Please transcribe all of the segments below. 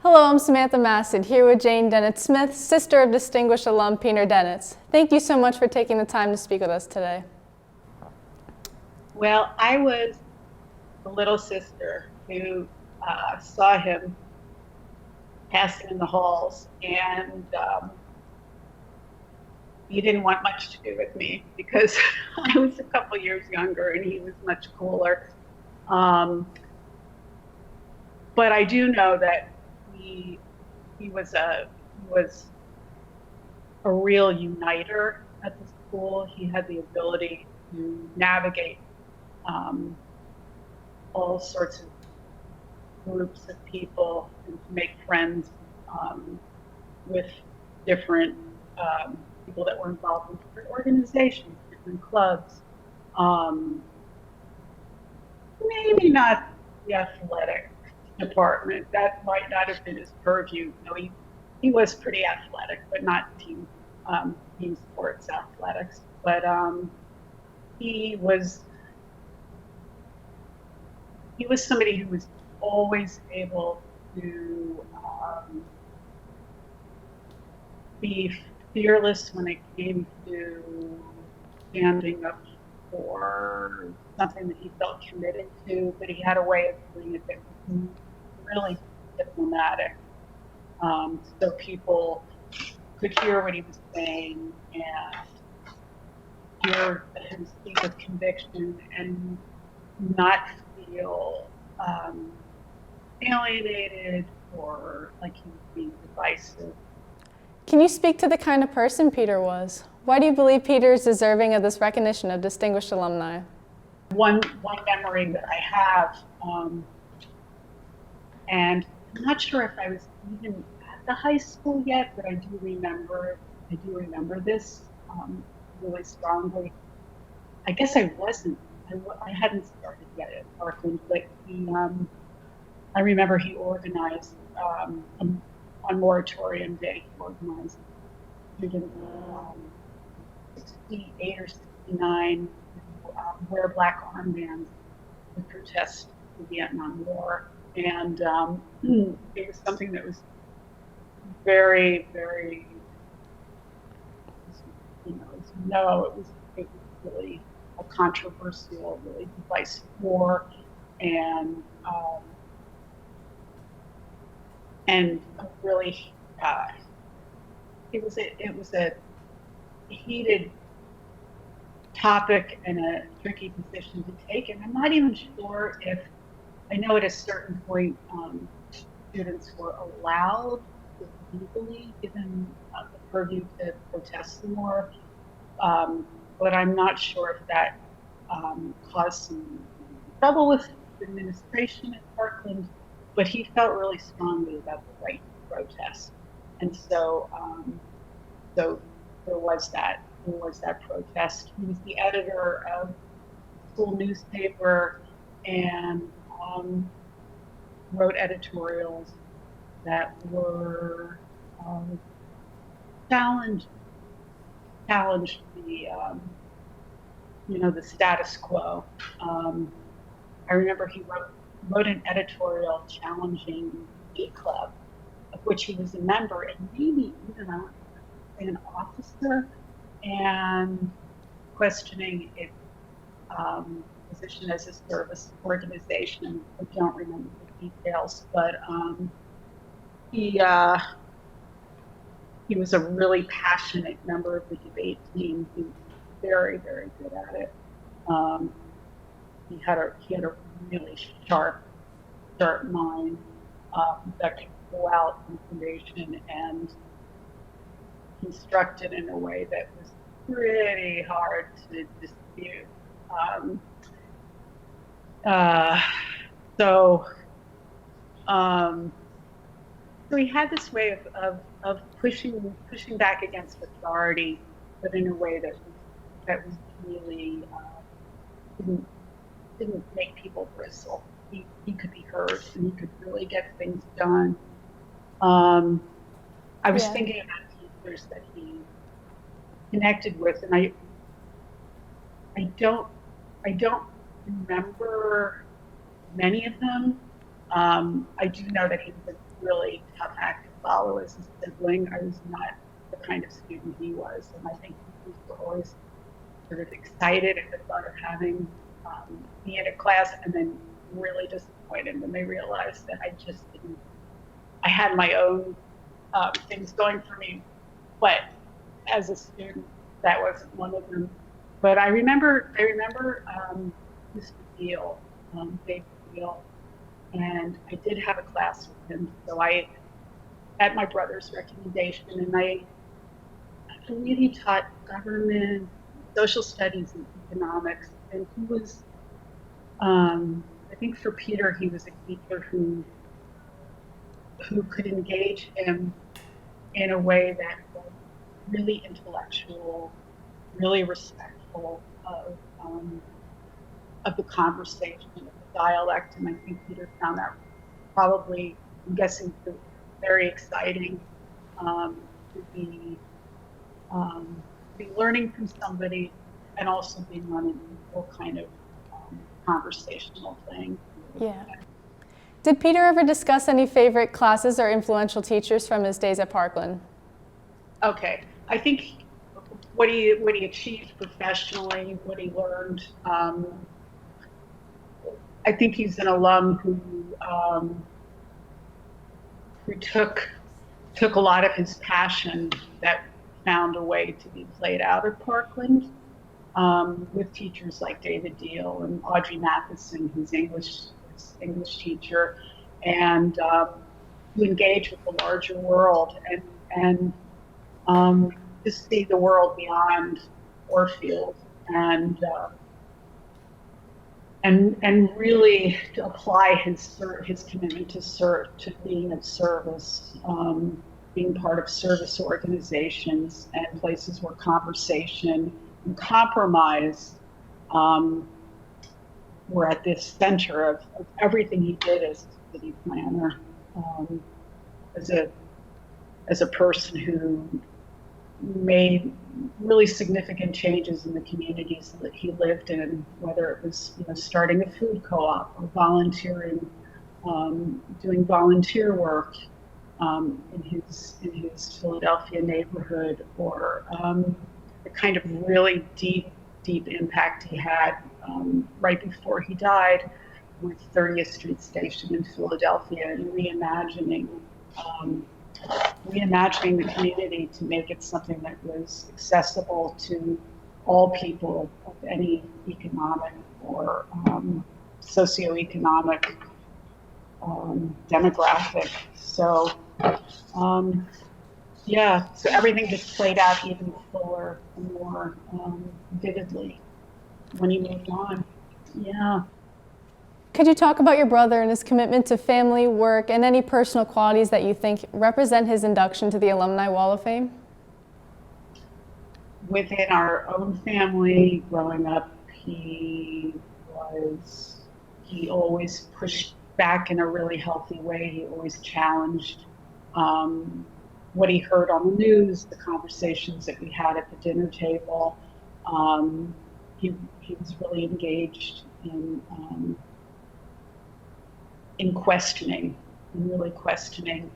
Hello, I'm Samantha Massad, here with Denitz Smith, sister of Distinguished Alumni Peter Denitz. Thank you so much for taking the time to speak with us today. Well, I was the little sister who saw him passing in the halls, and he didn't want much to do with me because I was a couple years younger and he was much cooler. But I do know that he was a real uniter at the school. He had the ability to navigate all sorts of groups of people and to make friends with different people that were involved in different organizations, different clubs. Maybe not the athletic department. That might not have been his purview. No, he was pretty athletic, but not team sports athletics. But he was somebody who was always able to be fearless when it came to standing up for something that he felt committed to, but he had a way of doing it that was really diplomatic. So people could hear what he was saying and hear him speak with conviction and not feel alienated or like he was being divisive. Can you speak to the kind of person Peter was? Why do you believe Peter is deserving of this recognition of Distinguished Alumni? One memory that I have, and I'm not sure if I was even at the high school yet, but I do remember this really strongly. I guess I wasn't. I hadn't started yet at Parkland, but I remember he organized on moratorium day. He organized students 68 or 69 wear black armbands to protest the Vietnam War, and it was something that was very, very, it was really a controversial, really divisive war, and really, it was a heated topic and a tricky position to take, and I'm not even sure if, I know at a certain point students were allowed to legally given the purview to protest the war, but I'm not sure if that caused some trouble with the administration at Parkland, but he felt really strongly about the right to protest, and so there was that protest. He was the editor of the school newspaper and wrote editorials that were challenged the status quo. I remember he wrote an editorial challenging the club, of which he was a member, and maybe even an officer, and questioning its position as a service organization. I don't remember the details, but he was a really passionate member of the debate team. He was very, very good at it. He had a really sharp mind that could pull out information and construct it in a way that was pretty hard to dispute. So he had this way of pushing back against authority, but in a way that was really didn't make people bristle. He could be heard and he could really get things done. I was thinking about teachers that he connected with, and I don't remember many of them. I do know that he was really tough act to follow as a sibling. I was not the kind of student he was, and I think he was always sort of excited at the thought of having me in a class, and then really disappointed when they realized that I just didn't. I had my own things going for me, but as a student, that wasn't one of them. But I remember Mr. Deal, David Deal, and I did have a class with him. So I, at my brother's recommendation, and I believe he taught government, social studies, and economics. And he was, I think for Peter, he was a teacher who could engage him in a way that was really intellectual, really respectful of the conversation, of the dialect. And I think Peter found that probably, I'm guessing, very exciting to be learning from somebody and also being on an equal kind of conversational thing. Yeah. Did Peter ever discuss any favorite classes or influential teachers from his days at Parkland? Okay, I think what he achieved professionally, what he learned. I think he's an alum who took a lot of his passion that found a way to be played out at Parkland with teachers like David Deal and Audrey Matheson, who's English teacher, and to engage with the larger world and to see the world beyond Orfield and really to apply his commitment to being of service, being part of service organizations and places where conversation and compromise were at the center of everything he did as a city planner, as a person who made really significant changes in the communities that he lived in, whether it was starting a food co-op or volunteering, doing volunteer work in his Philadelphia neighborhood, or the kind of really deep impact he had right before he died with 30th Street Station in Philadelphia and reimagining the community to make it something that was accessible to all people of any economic or socioeconomic demographic. So so everything just played out even fuller and more vividly when he moved on. Yeah. Could you talk about your brother and his commitment to family, work, and any personal qualities that you think represent his induction to the Alumni Wall of Fame? Within our own family, growing up, he always pushed back in a really healthy way. He always challenged what he heard on the news, the conversations that we had at the dinner table. He was really engaged in questioning, and really questioning,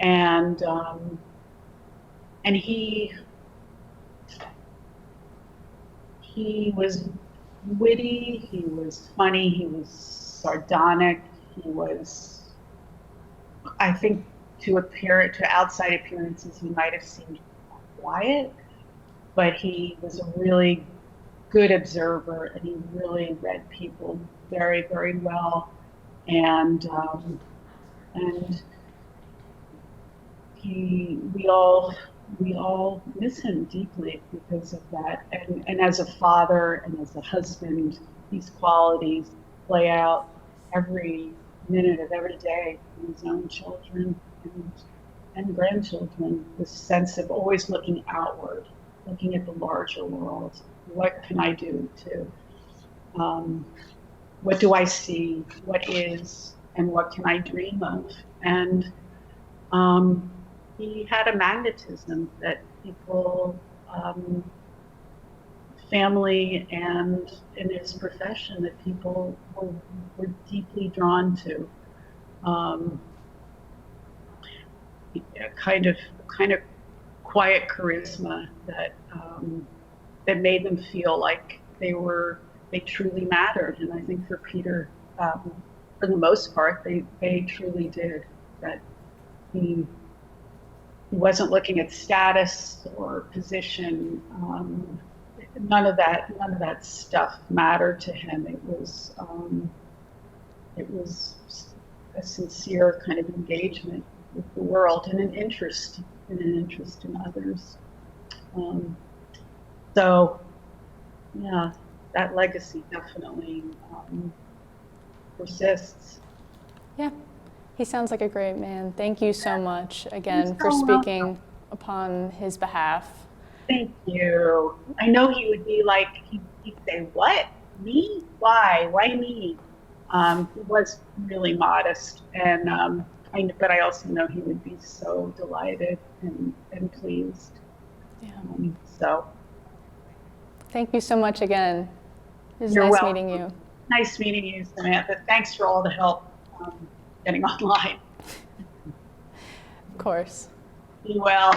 and he was witty, he was funny, he was sardonic, he was, I think, to outside appearances, he might have seemed quiet, but he was a really good observer, and he really read people very, very well. And we all miss him deeply because of that. And as a father and as a husband, these qualities play out every minute of every day in his own children and grandchildren. This sense of always looking outward, looking at the larger world. What can I do to what do I see, what is, and what can I dream of? And he had a magnetism that people, family and in his profession, that people were deeply drawn to. a kind of quiet charisma that that made them feel like they truly mattered. And I think for Peter, for the most part, they truly did. That he wasn't looking at status or position. None of that stuff mattered to him. It was a sincere kind of engagement with the world and an interest in others. So, yeah, that legacy definitely persists. Yeah, he sounds like a great man. Thank you so much again for so speaking upon his behalf. Thank you. I know he would be like, he'd say, "What? Me? Why? Why me?" He was really modest, and but I also know he would be so delighted and pleased. Yeah. So. Thank you so much again. It was You're nice welcome. meeting you. Nice meeting you, Samantha. Thanks for all the help getting online. Of course. Be well.